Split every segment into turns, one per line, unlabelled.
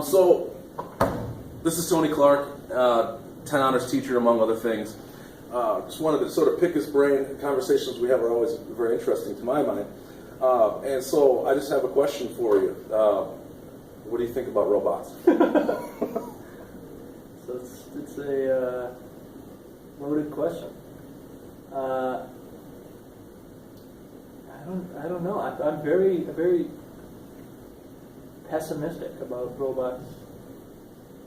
So, this is Tony Clark, 10 honors teacher, among other things. Just wanted to sort of pick his brain. Conversations we have are always very interesting to my mind. And so, I just have a question for you. What do you think about robots?
So it's a loaded question. I don't know. I'm very pessimistic about robots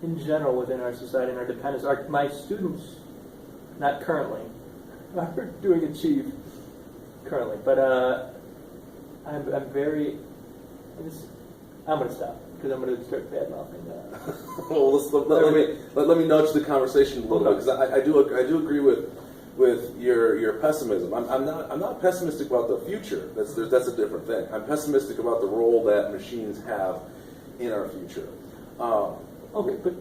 in general within our society and our dependence. My students, not currently, are doing Achieve currently, but I'm going to stop because I'm going to start bad mouthing.
Well, let me nudge the conversation a little bit, because I do agree with your pessimism. I'm not pessimistic about the future. That's a different thing. I'm pessimistic about the role that machines have in our future.
Okay, but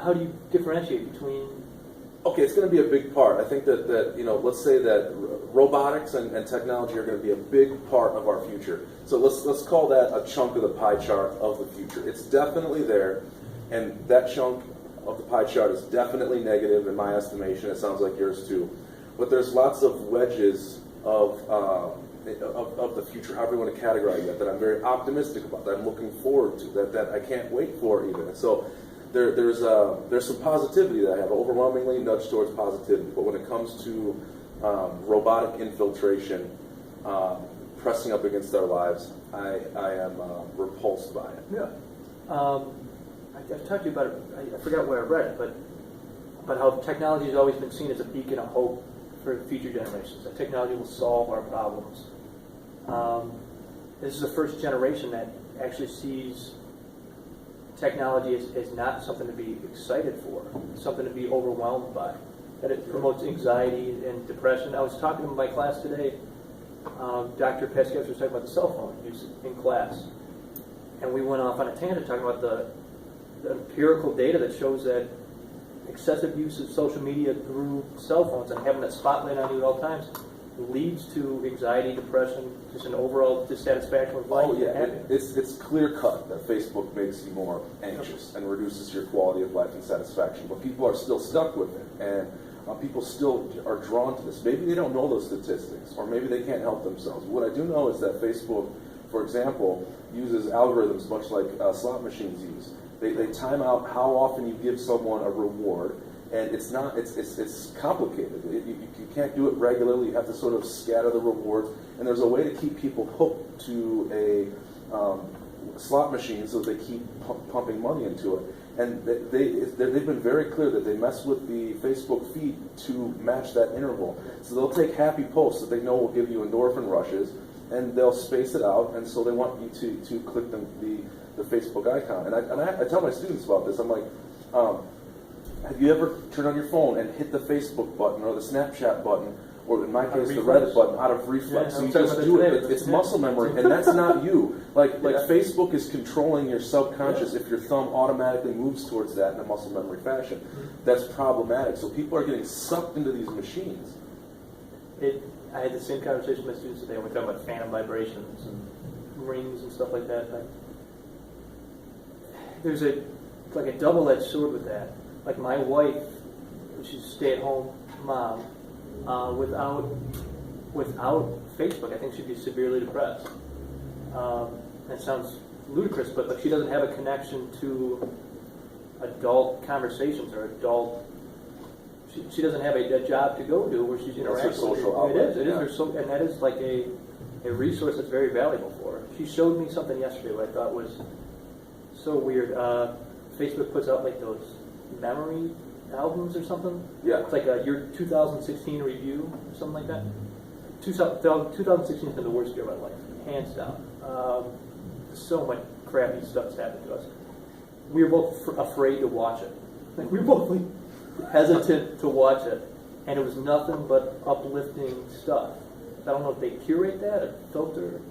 how do you differentiate between?
Okay, it's going to be a big part. I think that let's say that robotics and technology are going to be a big part of our future. So let's call that a chunk of the pie chart of the future. It's definitely there, and that chunk of the pie chart is definitely negative in my estimation. It sounds like yours too. But there's lots of wedges of the future, however you want to categorize that I'm very optimistic about, that I'm looking forward to, that I can't wait for even. And so there's some positivity that I have, overwhelmingly nudged towards positivity. But when it comes to robotic infiltration, pressing up against our lives, I am repulsed by it.
Yeah. I've talked to you about it, I forgot where I read it, but how technology has always been seen as a beacon of hope for future generations, that technology will solve our problems. This is the first generation that actually sees technology as not something to be excited for, something to be overwhelmed by, that it promotes anxiety and depression. I was talking to my class today, Dr. Pesquez was talking about the cell phone use in class, and we went off on a tangent talking about the empirical data that shows that excessive use of social media through cell phones and having that spotlight on you at all times leads to anxiety, depression, just an overall dissatisfaction with life.
Oh yeah, it's clear cut that Facebook makes you more anxious and reduces your quality of life and satisfaction. But people are still stuck with it, and people still are drawn to this. Maybe they don't know those statistics, or maybe they can't help themselves. What I do know is that Facebook, for example, uses algorithms much like slot machines use. They time out how often you give someone a reward, and it's complicated. You can't do it regularly. You have to sort of scatter the rewards, and there's a way to keep people hooked to a slot machine so that they keep pumping money into it. And they've been very clear that they mess with the Facebook feed to match that interval. So they'll take happy posts that they know will give you endorphin rushes, and they'll space it out, and so they want you to click the Facebook icon. And I tell my students about this. I'm like, have you ever turned on your phone and hit the Facebook button or the Snapchat button, or in my case the Reddit button, out of reflex?
Yeah,
so you just do it. It's muscle memory, and that's not you. Like Facebook is controlling your subconscious if your thumb automatically moves towards that in a muscle memory fashion. That's problematic. So people are getting sucked into these machines.
I had the same conversation with my students today. We're talking about phantom vibrations and rings and stuff like that. There's a double-edged sword with that. Like my wife, she's a stay-at-home mom. Without Facebook, I think she'd be severely depressed. That sounds ludicrous, but she doesn't have a connection to adult conversations or adult. She doesn't have a job to go to where she's interacting.
That's her social outlet.
It is her social, and that is like a resource that's very valuable for her. She showed me something yesterday what I thought was so weird. Facebook puts out like those memory albums or something.
Yeah.
It's like your 2016 review or something like that. 2016 has been the worst year of my life, hands down. So much crappy stuff's happened to us. We were both afraid to watch it. Like we were both hesitant to watch it, and it was nothing but uplifting stuff. I don't know if they curate that or filter.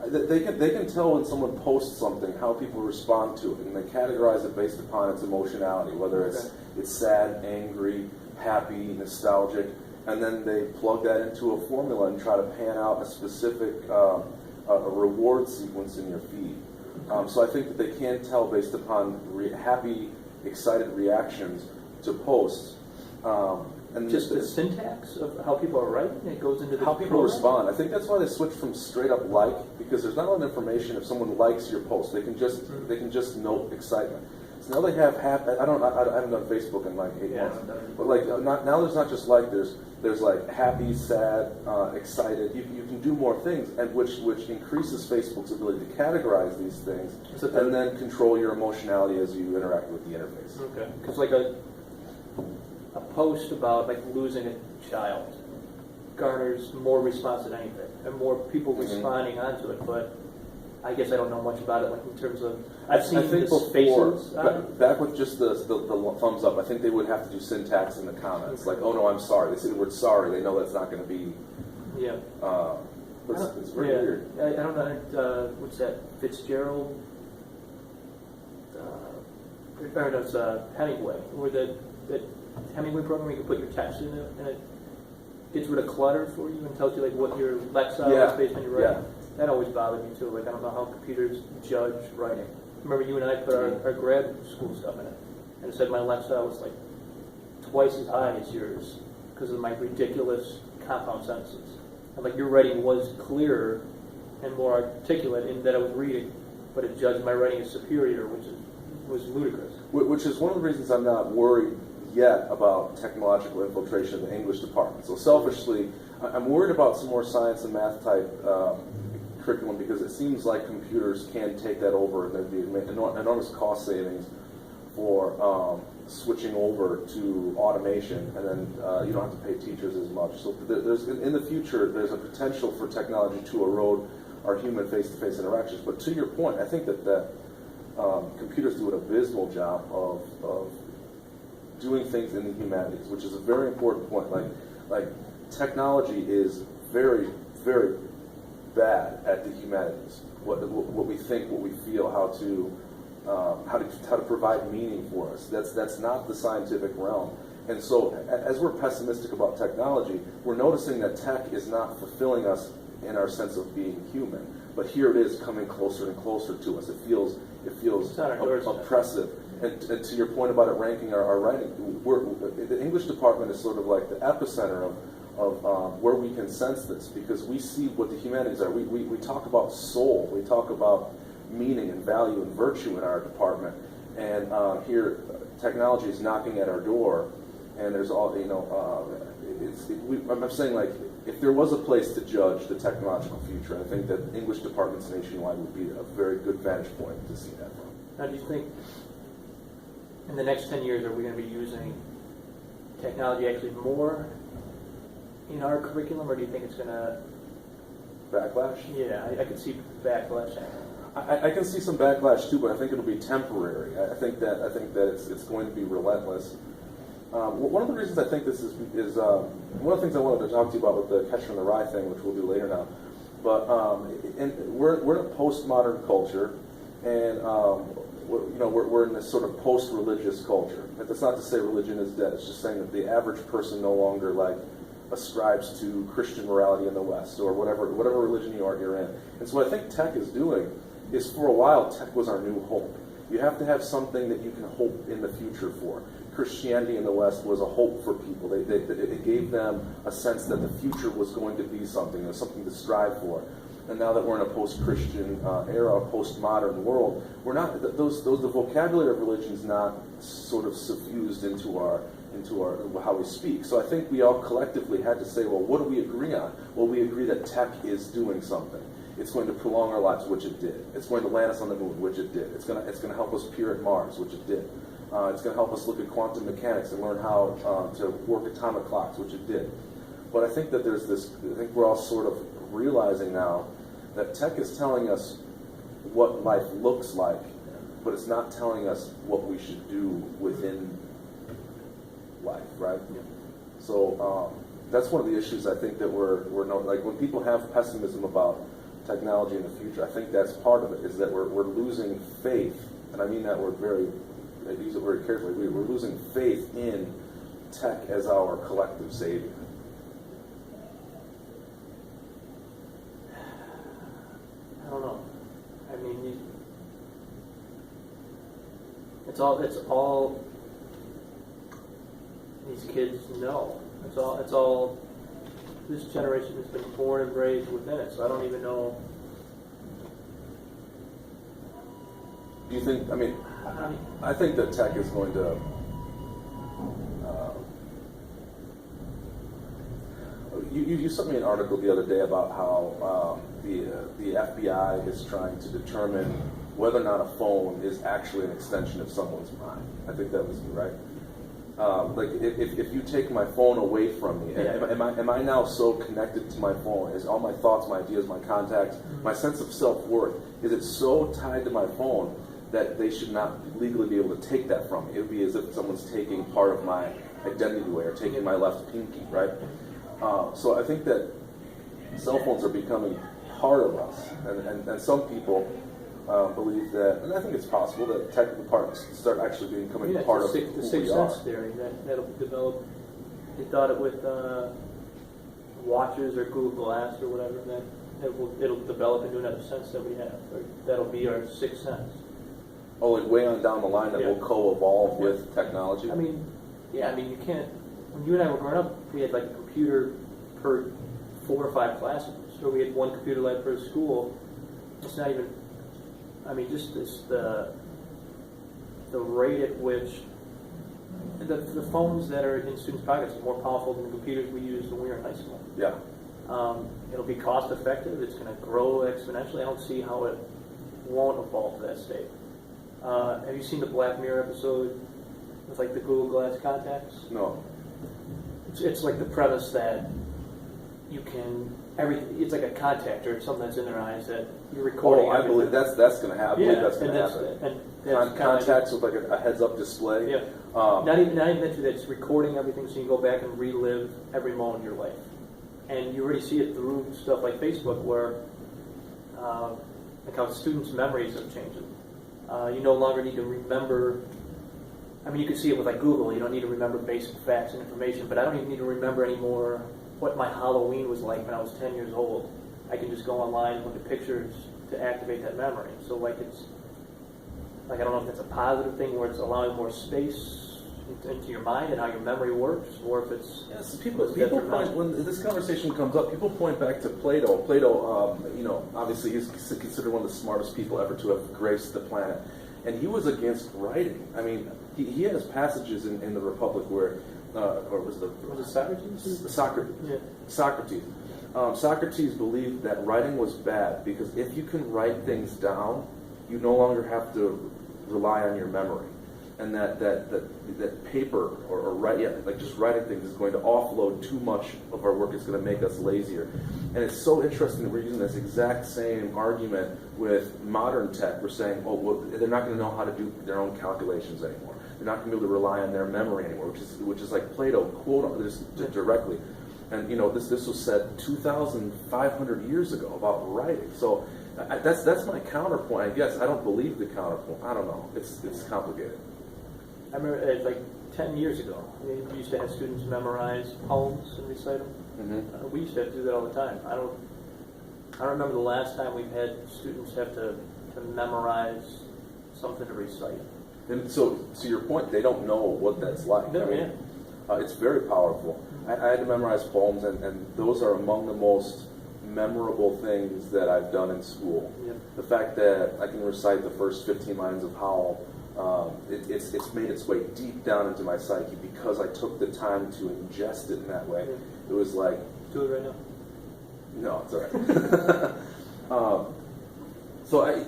They can tell when someone posts something how people respond to it, and they categorize it based upon its emotionality, whether it's sad, angry, happy, nostalgic, and then they plug that into a formula and try to pan out a specific a reward sequence in your feed. So I think that they can tell based upon happy, excited reactions to posts. And
Just the syntax of how people are writing, it goes into the
how people
program?
respond. I think that's why they switched from straight up like, because there's not a lot of information. If someone likes your post, they can just note excitement. So now they have happy. I haven't done Facebook in like 8 months, but like now there's not just like there's like happy, sad, excited. You can do more things, and which increases Facebook's ability to categorize these things and then control your emotionality as you interact with the interface.
Okay, because like a post about like losing a child garners more response than anything, and more people responding onto it. But I guess I don't know much about it, like in terms of I've seen people's faces.
Back with just the thumbs up, I think they would have to do syntax in the comments, like, "Oh no, I'm sorry." They say the word "sorry." They know that's not going to be.
Yeah.
It's very weird.
I don't know. What's that? Fitzgerald. Or no, it's Hemingway. Where that Hemingway program, you can put your text in it, and it gets rid of clutter for you and tells you like what your lexile is based on your writing. That always bothered me too. Like I don't know how computers judge writing. Remember you and I put our grad school stuff in it, and it said my lexile was like twice as high as yours because of my ridiculous compound sentences. And like your writing was clearer and more articulate in that I was reading, but it judged my writing as superior, which was ludicrous.
Which is one of the reasons I'm not worried yet about technological infiltration of the English department. So selfishly, I'm worried about some more science and math type curriculum because it seems like computers can take that over and there'd be enormous cost savings for switching over to automation, and then you don't have to pay teachers as much. So in the future, there's a potential for technology to erode our human face-to-face interactions. But to your point, I think that computers do an abysmal job of doing things in the humanities, which is a very important point. Like technology is very, very bad at the humanities. What we think, what we feel, how to provide meaning for us. That's not the scientific realm. And so, as we're pessimistic about technology, we're noticing that tech is not fulfilling us in our sense of being human. But here it is coming closer and closer to us. It feels oppressive. And to your point about it ranking our writing, the English department is sort of like the epicenter of where we can sense this, because we see what the humanities are. We talk about soul, we talk about meaning and value and virtue in our department, and here technology is knocking at our door, and there's all, I'm saying, like, if there was a place to judge the technological future, I think that English departments nationwide would be a very good vantage point to see that from.
Now, do you think in the next 10 years are we going to be using technology actually more in our curriculum, or do you think it's going to
Backlash?
Yeah, I could see backlash.
I can see some backlash too, but I think it'll be temporary. I think that it's going to be relentless. One of the reasons I think this is one of the things I wanted to talk to you about with the Catcher in the Rye thing, which we'll do later now. But we're in a postmodern culture, and we're in this sort of post-religious culture. That's not to say religion is dead. It's just saying that the average person no longer ascribes to Christian morality in the West, or whatever religion you're in. And so what I think tech is doing is, for a while, tech was our new hope. You have to have something that you can hope in the future for. Christianity in the West was a hope for people. It gave them a sense that the future was going to be something, something to strive for. And now that we're in a post-Christian era, a post-modern world, we're not. The vocabulary of religion is not sort of suffused into our how we speak. So I think we all collectively had to say, well, what do we agree on? Well, we agree that tech is doing something. It's going to prolong our lives, which it did. It's going to land us on the moon, which it did. It's going to help us peer at Mars, which it did. It's going to help us look at quantum mechanics and learn how to work atomic clocks, which it did. But I think that there's this. I think we're all sort of realizing now that tech is telling us what life looks like, but it's not telling us what we should do within life, right?
Yeah.
So that's one of the issues I think that we're like, when people have pessimism about technology in the future, I think that's part of it, is that we're losing faith, and I mean that word I use it very carefully. We're losing faith in tech as our collective savior.
It's all these kids know. It's all this generation has been born and raised within it. So I don't even know.
Do you think? I mean, I think that tech is going to. You sent me an article the other day about how the FBI is trying to determine whether or not a phone is actually an extension of someone's mind. I think that was you, right? Like if you take my phone away from me, am I now so connected to my phone? Is all my thoughts, my ideas, my contacts, my sense of self-worth, is it so tied to my phone that they should not legally be able to take that from me? It would be as if someone's taking part of my identity away or taking my left pinky, right? So I think that cell phones are becoming part of us, and some people believe that, and I think it's possible that technical parts start actually becoming part of
the
who
sixth
we are.
sense theory that'll develop. They thought it with watches or Google Glass or whatever. That it'll develop into another sense that we have. Or that'll be our sixth sense.
Oh, like way on down the line that will co-evolve with technology?
I mean, you can't. When you and I were growing up, we had like a computer per 4 or 5 classrooms, or we had one computer lab per school. It's not even. I mean, just the rate at which the phones that are in students' pockets are more powerful than the computers we used when we were in high school.
Yeah.
It'll be cost effective. It's going to grow exponentially. I don't see how it won't evolve to that state. Have you seen the Black Mirror episode with like the Google Glass contacts?
No.
It's like the premise that you can it's like a contact or something that's in their eyes that you're recording.
Oh, I believe that's going to happen. I believe that's going to happen.
And
contacts with like a heads-up display.
Yeah. Not even mention that it's recording everything, so you can go back and relive every moment of your life. And you already see it through stuff like Facebook, where like how students' memories have changed. You no longer need to remember. I mean, you can see it with like Google. You don't need to remember basic facts and information, but I don't even need to remember anymore what my Halloween was like when I was 10 years old. I can just go online and look at pictures to activate that memory. So like it's like I don't know if that's a positive thing where it's allowing more space into your mind and how your memory works, or if it's
people point when this conversation comes up. People point back to Plato. Plato, obviously he's considered one of the smartest people ever to have graced the planet, and he was against writing. I mean, he has passages in the Republic where, or was it
Socrates?
Socrates.
Yeah.
Socrates. Socrates believed that writing was bad because if you can write things down, you no longer have to rely on your memory, and that paper or just writing things is going to offload too much of our work. It's going to make us lazier. And it's so interesting that we're using this exact same argument with modern tech. We're saying, they're not going to know how to do their own calculations anymore. They're not going to be able to rely on their memory anymore, which is like Plato quote this directly. And this was said 2,500 years ago about writing. So that's my counterpoint. I guess I don't believe the counterpoint. I don't know. It's complicated.
I remember like 10 years ago, we used to have students memorize poems and recite them.
Mm-hmm.
We used to have to do that all the time. I don't remember the last time we've had students have to memorize something to recite.
And so your point, they don't know what that's like.
No, yeah.
It's very powerful. I had to memorize poems, and those are among the most memorable things that I've done in school.
Yeah.
The fact that I can recite the first 15 lines of Howl, it's made its way deep down into my psyche because I took the time to ingest it in that way.
Yeah.
It was like...
Do it right now.
No, it's all right.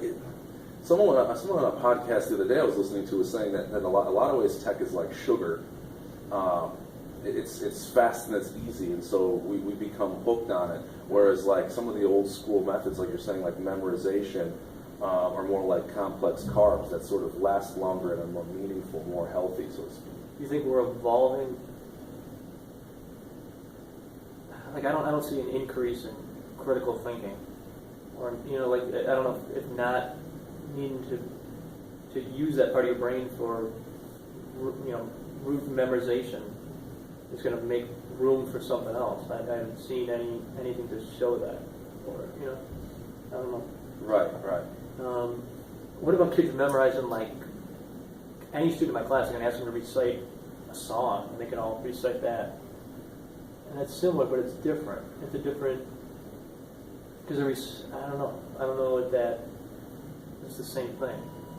Someone on a podcast the other day I was listening to was saying that in a lot of ways tech is like sugar. It's fast and it's easy, and so we become hooked on it. Whereas like some of the old school methods, like you're saying, like memorization, are more like complex carbs that sort of last longer and are more meaningful, more healthy, so to speak.
You think we're evolving? Like I don't see an increase in critical thinking, or like I don't know if not needing to use that part of your brain for root memorization is going to make room for something else. I haven't seen anything to show that, or I don't know.
Right.
What about kids memorizing like any student in my class, I can ask them to recite a song, and they can all recite that. And that's similar, but it's different. It's a different, because I don't know if that is the same thing.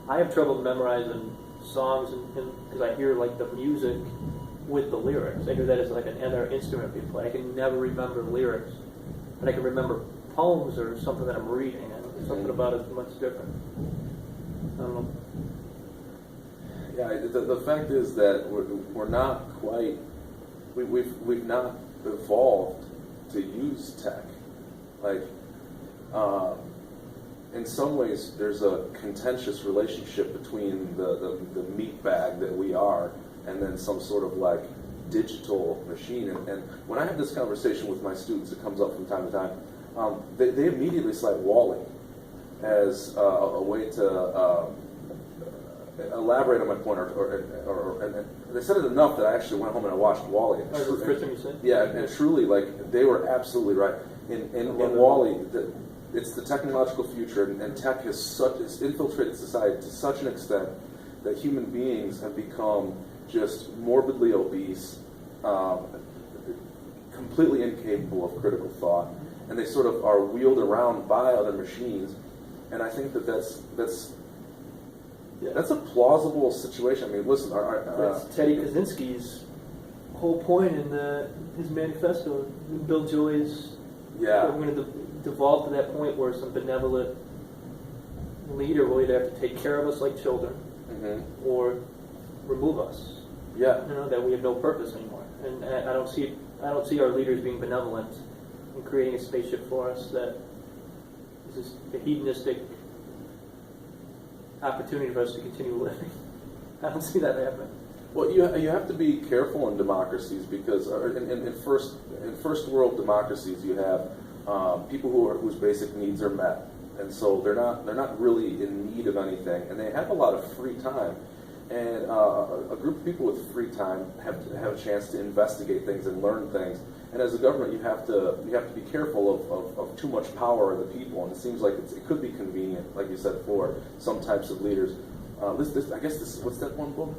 I have trouble memorizing songs because I hear like the music with the lyrics. I hear that as like another instrument being played. I can never remember lyrics, but I can remember poems or something that I'm reading. And something about it is much different. I don't know.
Yeah, the fact is that we're not quite, we've not evolved to use tech. Like, in some ways, there's a contentious relationship between the meat bag that we are and then some sort of like digital machine. And when I have this conversation with my students, it comes up from time to time, they immediately cite Wall-E as a way to elaborate on my point, and they said it enough that I actually went home and I watched Wall-E.
That's the first thing you said?
Yeah, and truly, like, they were absolutely right. In Wall-E, it's the technological future, and tech has infiltrated society to such an extent that human beings have become just morbidly obese, completely incapable of critical thought, and they sort of are wheeled around by other machines. And I think that's a plausible situation. I mean, listen,
That's Teddy Kaczynski's whole point in his manifesto. Bill Joy's,
yeah,
we're going to devolve to that point where some benevolent leader will either have to take care of us like children, or remove us.
Yeah,
You know, that we have no purpose anymore. And I don't see our leaders being benevolent and creating a spaceship for us that is just a hedonistic opportunity for us to continue living. I don't see that happening.
well, you have to be careful in democracies because in first world democracies you have people whose basic needs are met, and so they're not really in need of anything, and they have a lot of free time. And a group of people with free time have a chance to investigate things and learn things. And as a government, you have to be careful of too much power of the people. And it seems like it could be convenient, like you said, for some types of leaders. I guess what's that one book,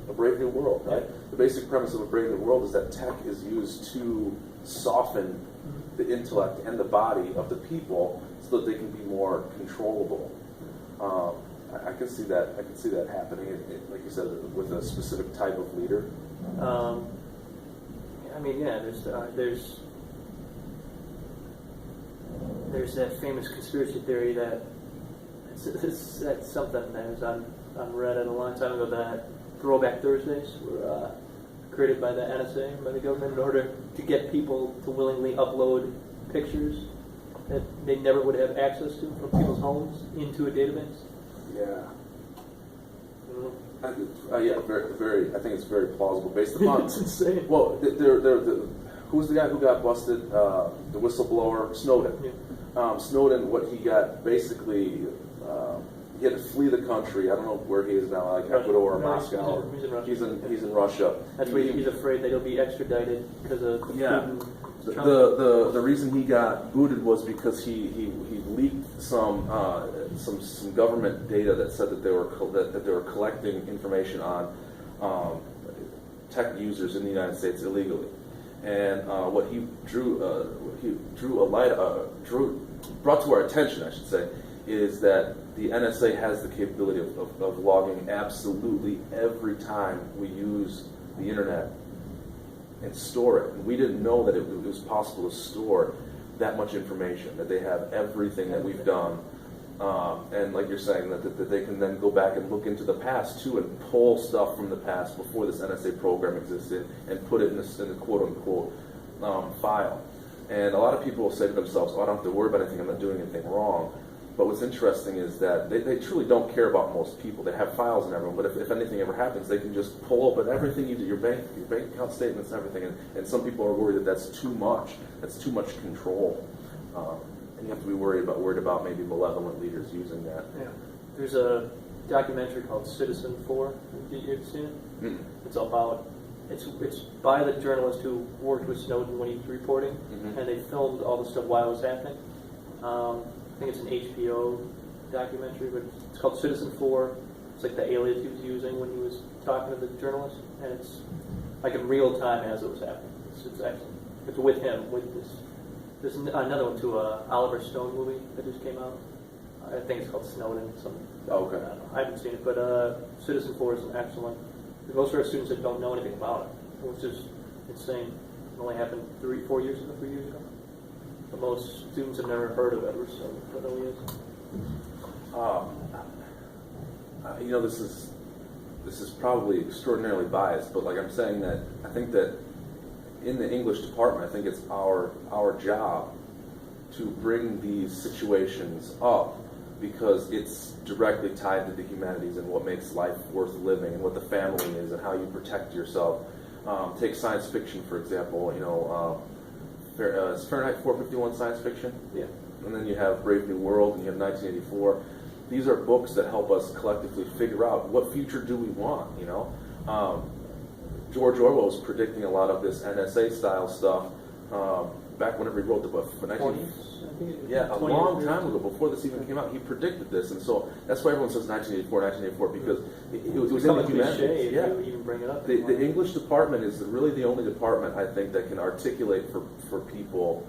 A Brave New World, right? The basic premise of A Brave New World is that tech is used to soften the intellect and the body of the people so that they can be more controllable. I can see that. I can see that happening. Like you said, with a specific type of leader.
I mean, yeah. There's that famous conspiracy theory that that's something that was on Reddit a long time ago, that Throwback Thursdays were created by the NSA, by the government, in order to get people to willingly upload pictures that they never would have access to from people's homes into a database.
Yeah. Yeah, very. I think it's very plausible based upon.
It's insane.
Well, who was the guy who got busted? The whistleblower, Snowden.
Yeah.
Snowden, what he got basically, he had to flee the country. I don't know where he is now, like Ecuador or Moscow.
He's in Russia.
He's in Russia.
That's why he's afraid that he'll be extradited because of Putin.
The reason he got booted was because he leaked some government data that said that they were collecting information on tech users in the United States illegally, and what he brought to our attention, I should say, is that the NSA has the capability of logging absolutely every time we use the internet and store it. And we didn't know that it was possible to store that much information, that they have everything that we've done. And like you're saying, that they can then go back and look into the past too and pull stuff from the past before this NSA program existed and put it in the quote-unquote file. And a lot of people will say to themselves, oh, I don't have to worry about anything, I'm not doing anything wrong. But what's interesting is that they truly don't care about most people. They have files and everyone, but if anything ever happens, they can just pull open everything you do, your bank account statements, everything. And some people are worried that that's too much. That's too much control. And you have to be worried about maybe malevolent leaders using that.
Yeah. There's a documentary called Citizen 4. Did you ever see it?
Mm.
It's about it's by the journalist who worked with Snowden when he was reporting, and they filmed all the stuff while it was happening. I think it's an HBO documentary, but it's called Citizen 4. It's like the alias he was using when he was talking to the journalist, and it's like in real time as it was happening. It's actually it's with him with this. There's another one too, Oliver Stone movie that just came out. I think it's called Snowden. Something.
Oh, okay.
I haven't seen it, but Citizen 4 is excellent. Most of our students that don't know anything about it, which is insane. It only happened 3 years ago. But most students have never heard of Edward Snowden. What he is.
This is probably extraordinarily biased, but like I'm saying that I think that in the English department, I think it's our job to bring these situations up because it's directly tied to the humanities and what makes life worth living and what the family is and how you protect yourself. Take science fiction, for example. Is Fahrenheit 451 science fiction?
Yeah.
And then you have Brave New World and you have 1984. These are books that help us collectively figure out what future do we want, George Orwell was predicting a lot of this NSA style stuff back whenever he wrote the book. A long time ago, before this even came out, he predicted this, and so that's why everyone says 1984, because it was in the humanities.
Yeah. You even bring it up.
The English department is really the only department I think that can articulate for people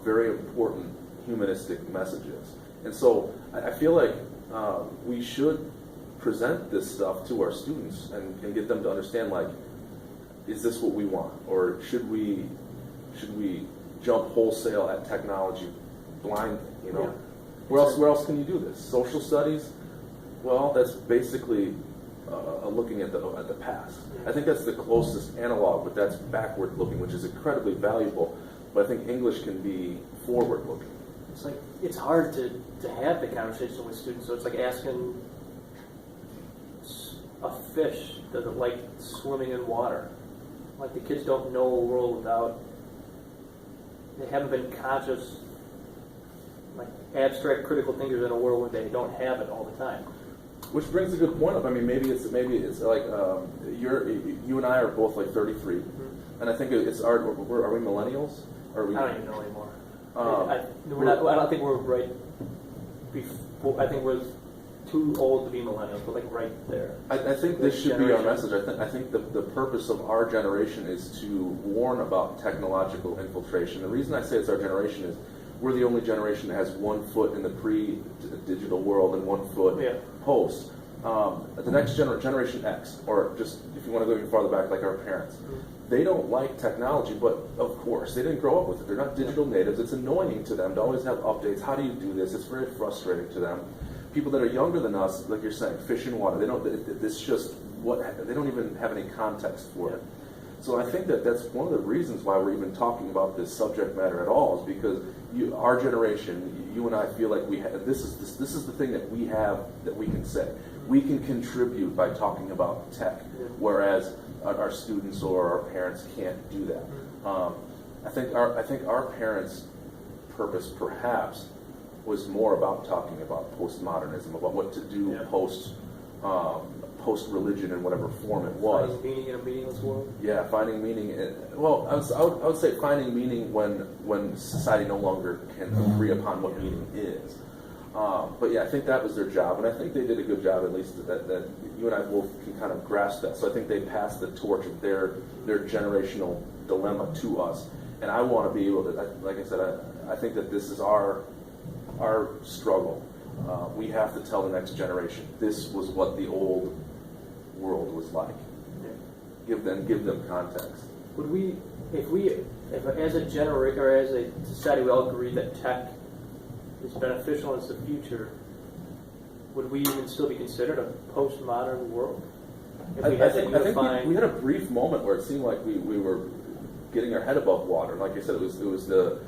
very important humanistic messages, and so I feel like we should present this stuff to our students and get them to understand, like, is this what we want, or should we jump wholesale at technology blindly?
Yeah.
Where else can you do this? Social studies? Well, that's basically looking at the past. I think that's the closest analog, but that's backward looking, which is incredibly valuable. But I think English can be forward looking.
It's like it's hard to have the conversation with students. So it's like asking a fish does it like swimming in water. Like the kids don't know a world without. They haven't been conscious, like abstract critical thinkers in a world where they don't have it all the time.
Which brings a good point up. I mean, maybe it's like you and I are both like 33, and I think it's are we millennials? Are we?
I don't even know anymore. We're not. I don't think we're right. I think we're too old to be millennials. We're like right there.
I think this should be our message. I think the purpose of our generation is to warn about technological infiltration. The reason I say it's our generation is we're the only generation that has 1 foot in the pre-digital world and 1 foot post. The next generation X, or just if you want to go even farther back, like our parents, they don't like technology, but of course, they didn't grow up with it. They're not digital natives. It's annoying to them to always have updates. How do you do this? It's very frustrating to them. People that are younger than us, like you're saying, fish in water, they don't even have any context for it. So I think that's one of the reasons why we're even talking about this subject matter at all, is because our generation, you and I feel like this is the thing that we have that we can say. We can contribute by talking about tech, whereas our students or our parents can't do that. I think our parents' purpose perhaps was more about talking about postmodernism, about what to do post religion in whatever form it was.
Finding meaning in a meaningless world.
Yeah, finding meaning. I would say finding meaning when society no longer can agree upon what meaning is. But yeah, I think that was their job, and I think they did a good job. At least that you and I both can kind of grasp that. So I think they passed the torch of their generational dilemma to us, and I want to be able to. Like I said, I think that this is our struggle. We have to tell the next generation this was what the old world was like. Give them context.
Would we, if as a generation or as a society, we all agree that tech is beneficial and it's the future, would we even still be considered a postmodern world?
I think we had a brief moment where it seemed like we were getting our head above water. Like I said, it was the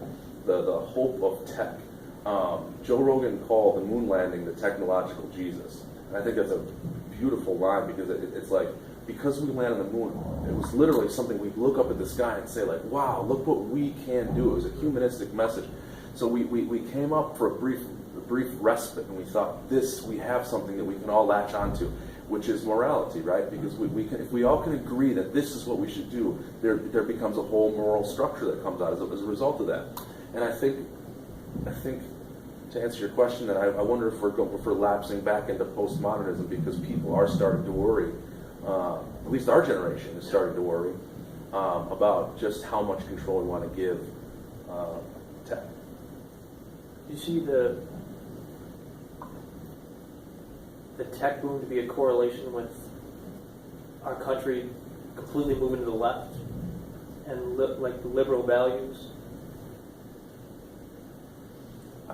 hope of tech. Joe Rogan called the moon landing the technological Jesus. And I think that's a beautiful line, because it's like, because we landed on the moon, it was literally something we'd look up at the sky and say, like, wow, look what we can do. It was a humanistic message. So we came up for a brief respite, and we thought, we have something that we can all latch onto, which is morality, right? Because if we all can agree that this is what we should do, there becomes a whole moral structure that comes out as a result of that. And I think to answer your question, then I wonder if if we're lapsing back into postmodernism because people are starting to worry. At least our generation is starting to worry about just how much control we want to give tech.
Do you see the tech boom to be a correlation with our country completely moving to the left and like the liberal values?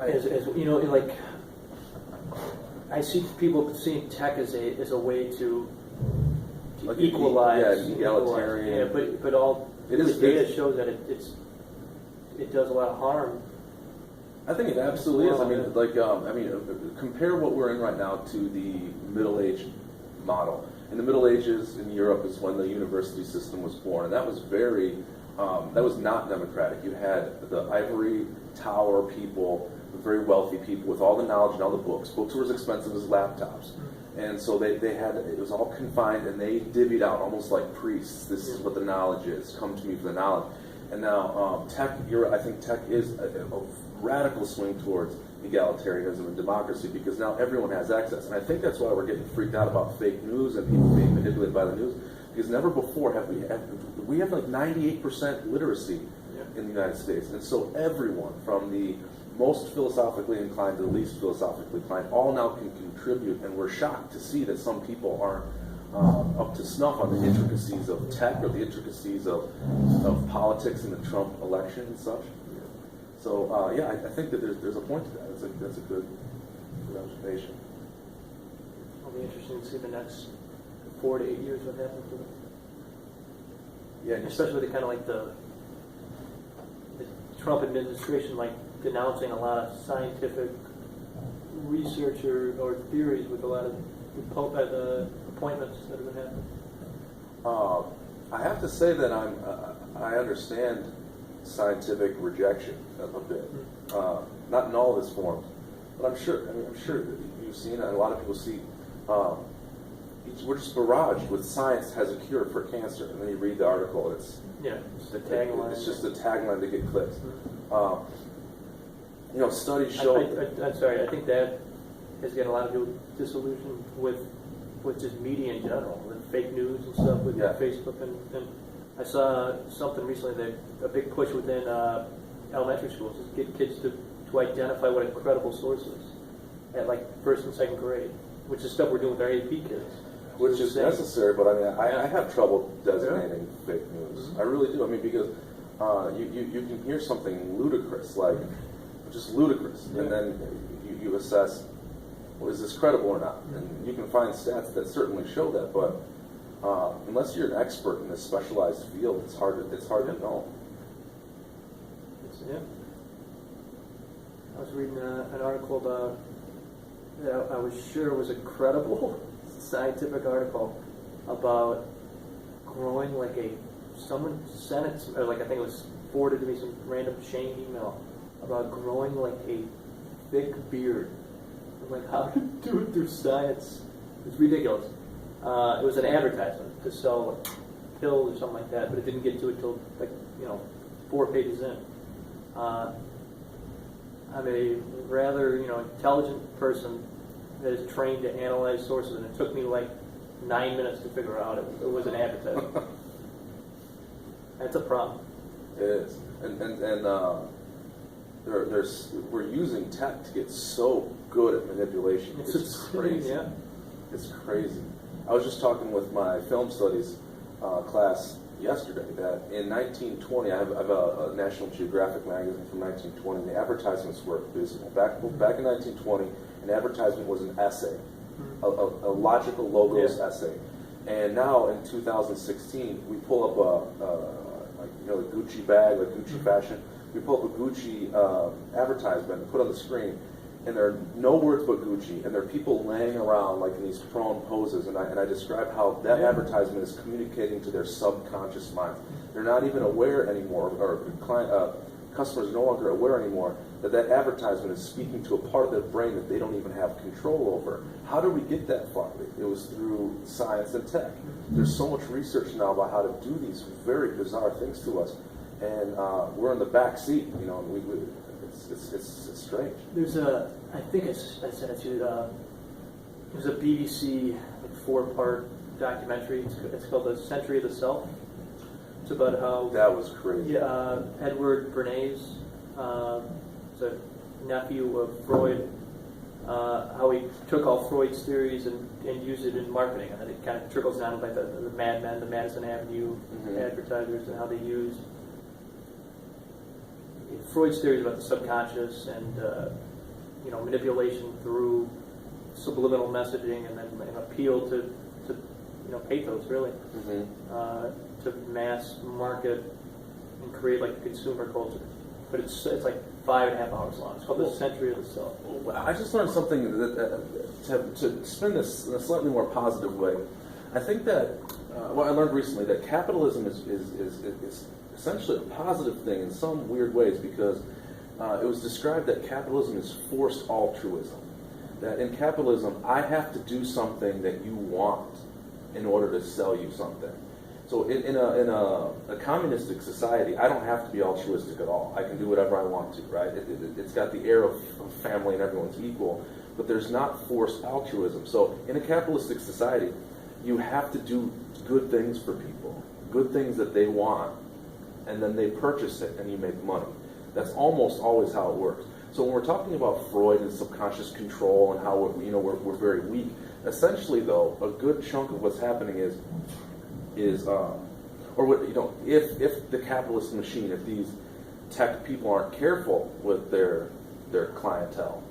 As you know, like I see people seeing tech as a way to
like
equalize,
egalitarian.
Yeah, but all
it is,
the data shows that it does a lot of harm.
I think it absolutely is. I mean, compare what we're in right now to the Middle Age model. In the Middle Ages in Europe is when the university system was born, and that was that was not democratic. You had the ivory tower people, the very wealthy people with all the knowledge and all the books. Books were as expensive as laptops. And so they had, it was all confined, and they divvied out almost like priests. This is what the knowledge is. Come to me for the knowledge. And now tech, I think tech is a radical swing towards egalitarianism and democracy because now everyone has access. And I think that's why we're getting freaked out about fake news and people being manipulated by the news. Because never before have we have like 98% literacy in the United States. And so everyone from the most philosophically inclined to the least philosophically inclined all now can contribute, and we're shocked to see that some people aren't up to snuff on the intricacies of tech or the intricacies of politics in the Trump election and such. So I think that there's a point to that. That's a good observation.
It'll be interesting to see the next 4 to 8 years what happens with it.
Yeah,
especially the kind of like the Trump administration like denouncing a lot of scientific research or theories with a lot of the appointments that have been happening.
I have to say that I understand scientific rejection a bit, not in all of its forms, but I'm sure that you've seen it. And a lot of people see. We're just barraged with science has a cure for cancer, and then you read the article. It's
the tagline.
It's just a tagline to get clicks. Studies show.
I'm sorry. I think that has got a lot to do with disillusion with just media in general, with fake news and stuff with Facebook and I saw something recently that a big push within elementary schools is get kids to identify what a credible source is at like first and second grade, which is stuff we're doing with our AP kids.
Which is necessary, but I mean, I have trouble designating fake news. I really do. I mean, because you can hear something ludicrous, like just ludicrous, and then you assess, well, is this credible or not? And you can find stats that certainly show that, but unless you're an expert in a specialized field, it's hard to know.
I was reading an article about that I was sure was a credible scientific article about growing like someone sent it to, or like I think it was forwarded to me some random chain email about growing like a thick beard. I'm like, how to do it through science? It's ridiculous. It was an advertisement to sell like pills or something like that, but it didn't get to it till like 4 pages in. I'm a rather intelligent person that is trained to analyze sources, and it took me like 9 minutes to figure out it was an advertisement. That's a problem.
It is, and we're using tech to get so good at manipulation. It's crazy.
Yeah.
It's crazy. I was just talking with my film studies class yesterday that in 1920, I have a National Geographic magazine from 1920. The advertisements were abysmal. Back in 1920, an advertisement was an essay, a logical logos essay. And now in 2016, we pull up a Gucci bag, like Gucci fashion. We pull up a Gucci advertisement and put on the screen, and there are no words but Gucci, and there are people laying around like in these prone poses, and I describe how that advertisement is communicating to their subconscious minds. They're not even aware anymore, or customers are no longer aware anymore that advertisement is speaking to a part of their brain that they don't even have control over. How did we get that far? It was through science and tech. There's so much research now about how to do these very bizarre things to us, and we're in the back seat. it's strange.
There's I think I sent it to you. There's a BBC like 4-part documentary. It's called The Century of the Self. It's about how
That was crazy.
Edward Bernays, is a nephew of Freud, how he took all Freud's theories and used it in marketing, and then it kind of trickles down like the Mad Men, the Madison Avenue advertisers, and how they used Freud's theories about the subconscious and manipulation through subliminal messaging, and then an appeal to pathos really, to mass market and create like a consumer culture. But it's like 5.5 hours long. It's called The Century of the Self.
I just learned something that to spin this in a slightly more positive way. I think that I learned recently that capitalism is essentially a positive thing in some weird ways, because it was described that capitalism is forced altruism. That in capitalism, I have to do something that you want in order to sell you something. So in a communistic society, I don't have to be altruistic at all. I can do whatever I want to, right? It's got the air of family and everyone's equal, but there's not forced altruism. So in a capitalistic society, you have to do good things for people, good things that they want, and then they purchase it and you make money. That's almost always how it works. So when we're talking about Freud and subconscious control and how we're very weak, essentially though, a good chunk of what's happening is if the capitalist machine, if these tech people aren't careful with their clientele,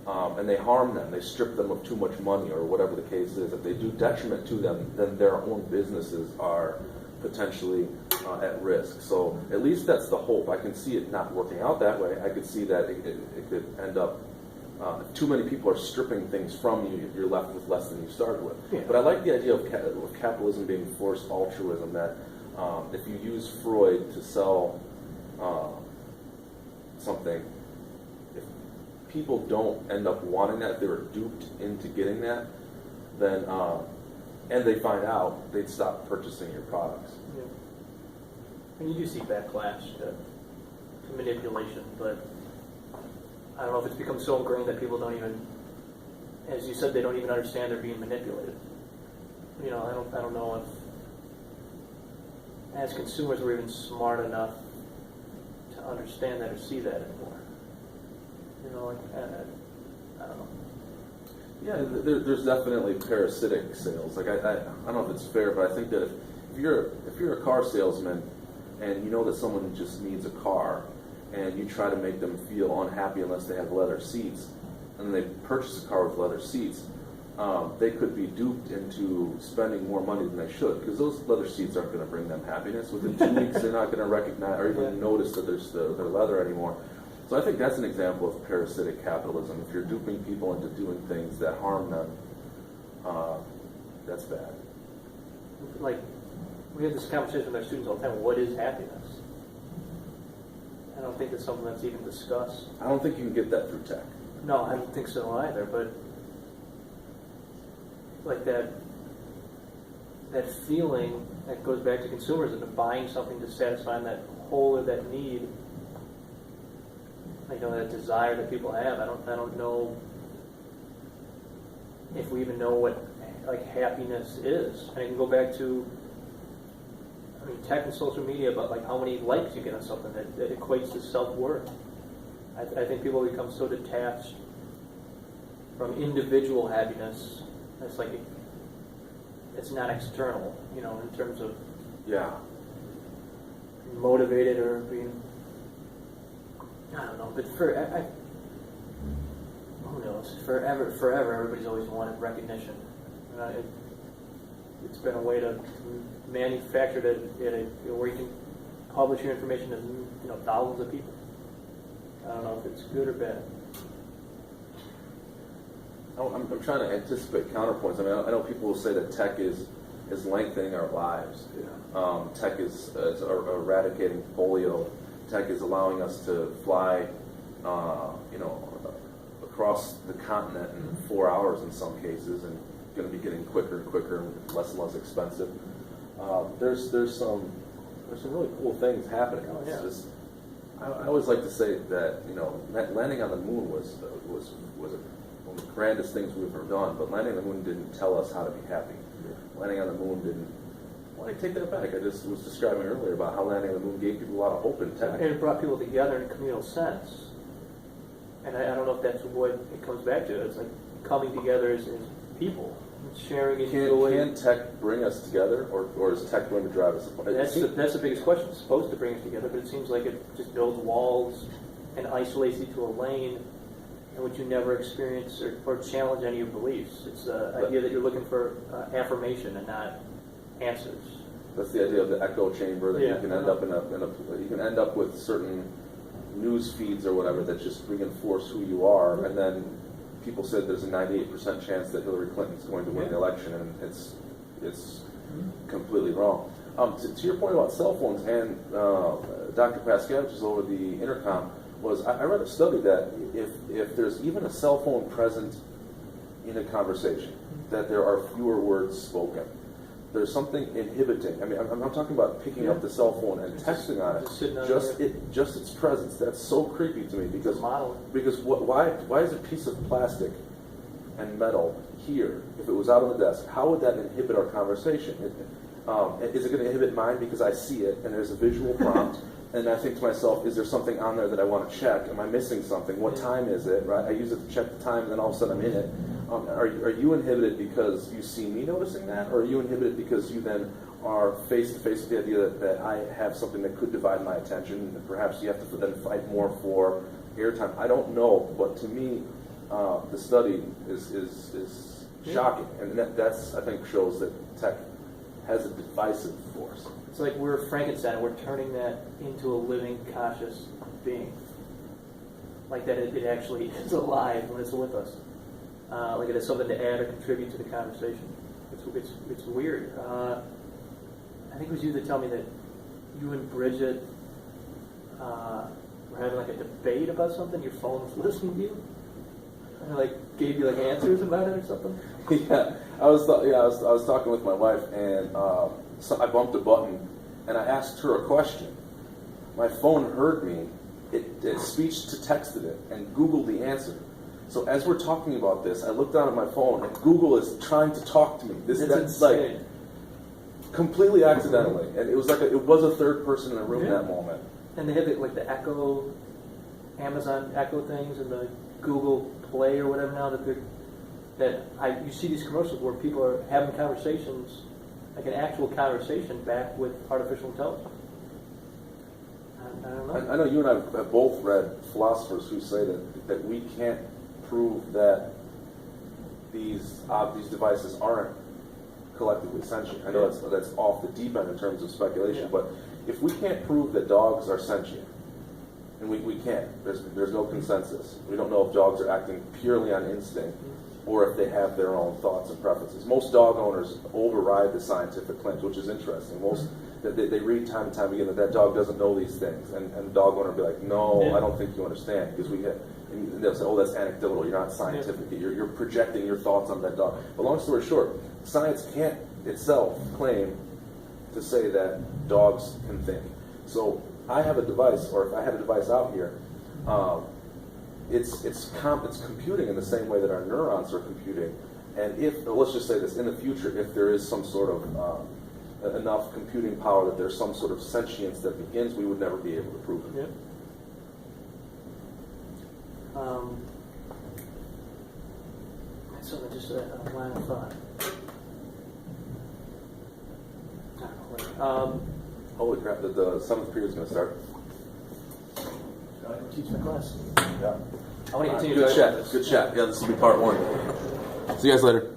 and they harm them, they strip them of too much money or whatever the case is, if they do detriment to them, then their own businesses are potentially at risk. So at least that's the hope. I can see it not working out that way. I could see that it could end up, if too many people are stripping things from you, you're left with less than you started with. Yeah. But I like the idea of capitalism being forced altruism, that if you use Freud to sell something, if people don't end up wanting that, if they were duped into getting that, then and they find out, they'd stop purchasing your products.
Yeah. And you do see backlash to manipulation, but I don't know if it's become so ingrained that people don't even, as you said, they don't even understand they're being manipulated. I don't know if, as consumers, we're even smart enough to understand that or see that anymore. I don't know.
Yeah, there's definitely parasitic sales. Like I don't know if it's fair, but I think that if you're a car salesman and you know that someone just needs a car, and you try to make them feel unhappy unless they have leather seats, and then they purchase a car with leather seats, they could be duped into spending more money than they should, because those leather seats aren't going to bring them happiness. Within 2 weeks, they're not going to recognize or even notice that they're leather anymore. So I think that's an example of parasitic capitalism. If you're duping people into doing things that harm them, that's bad.
Like, we have this conversation with our students all the time. What is happiness? I don't think it's something that's even discussed.
I don't think you can get that through tech.
No, I don't think so either. But like that feeling that goes back to consumers into buying something to satisfy that hole or that need. That desire that people have. I don't know if we even know what happiness is. I can go back to tech and social media, but how many likes you get on something that equates to self-worth. I think people become so detached from individual happiness. It's not external, in terms of motivated or being. I don't know, but who knows? Forever, everybody's always wanted recognition. It's been a way to manufacture it where you can publish your information to thousands of people. I don't know if it's good or bad.
I'm trying to anticipate counterpoints. I know people will say that tech is lengthening our lives. Yeah. Tech is eradicating polio. Tech is allowing us to fly, across the continent in 4 hours in some cases, and going to be getting quicker and quicker and less expensive. There's some really cool things happening.
Oh, yeah.
I always like to say that, you know, landing on the moon was one of the grandest things we've ever done, but landing on the moon didn't tell us how to be happy. Landing on the moon didn't. Well, I take that back. I just was describing earlier about how landing on the moon gave people a lot of hope and tech.
And it brought people together in a communal sense. And I don't know if that's what it comes back to. It's like coming together as people, sharing and joy.
Can tech bring us together, or is tech going to drive us apart?
That's the biggest question. It's supposed to bring us together, but it seems like it just builds walls and isolates you to a lane in which you never experience or challenge any of your beliefs. It's the idea that you're looking for affirmation and not answers.
That's the idea of the echo chamber, that
Yeah.
you can end up you can end up with certain news feeds or whatever that just reinforce who you are, and then people said there's a 98% chance that Hillary Clinton's going to win the election, and it's completely wrong. To your point about cell phones, and Dr. Pascal, which is over the intercom, I read a study that if there's even a cell phone present in a conversation, that there are fewer words spoken. There's something inhibiting. I mean, I'm not talking about picking up the cell phone and texting on it. Just its presence. That's so creepy to me because why is a piece of plastic and metal here? If it was out on the desk, how would that inhibit our conversation? Is it going to inhibit mine because I see it and there's a visual prompt? And I think to myself, is there something on there that I want to check? Am I missing something? What time is it? Right? I use it to check the time, and then all of a sudden I'm in it. Are you inhibited because you see me noticing that, or are you inhibited because you then are face to face with the idea that I have something that could divide my attention, and perhaps you have to then fight more for airtime? I don't know, but to me, the study is shocking, and that's I think shows that tech has a divisive force.
It's like we're Frankenstein, and we're turning that into a living, conscious being. Like that it actually is alive when it's with us. Like it has something to add or contribute to the conversation. It's weird. I think it was you that told me that you and Bridget were having like a debate about something. Your phone was listening to you, and like gave you like answers about it or something.
Yeah, I was talking with my wife, and so I bumped a button, and I asked her a question. My phone heard me. It speech to texted it and Googled the answer. So as we're talking about this, I look down at my phone, and Google is trying to talk to me. That's like completely accidentally, and it was like it was a third person in the room in that moment.
And they had the Echo, Amazon Echo things, and the Google Play or whatever now you see these commercials where people are having conversations, like an actual conversation back with artificial intelligence. I don't know.
I know you and I have both read philosophers who say that we can't prove that these devices aren't collectively sentient. I know that's off the deep end in terms of speculation, but if we can't prove that dogs are sentient, and we can't, there's no consensus. We don't know if dogs are acting purely on instinct or if they have their own thoughts and preferences. Most dog owners override the scientific claims, which is interesting. They read time and time again that dog doesn't know these things, and the dog owner will be like, no, I don't think you understand, because and they'll say, oh, that's anecdotal, you're not scientific, you're projecting your thoughts on that dog. But long story short, science can't itself claim to say that dogs can think. So I have a device, or if I have a device out here, it's computing in the same way that our neurons are computing. And let's just say this, in the future, if there is some sort of enough computing power that there's some sort of sentience that begins, we would never be able to prove it.
Yeah. So just a line of thought.
Holy crap, the seventh period is going to start.
I teach my class.
Yeah.
I want to continue.
Good chat. Good chat. Yeah, this will be part one. See you guys later.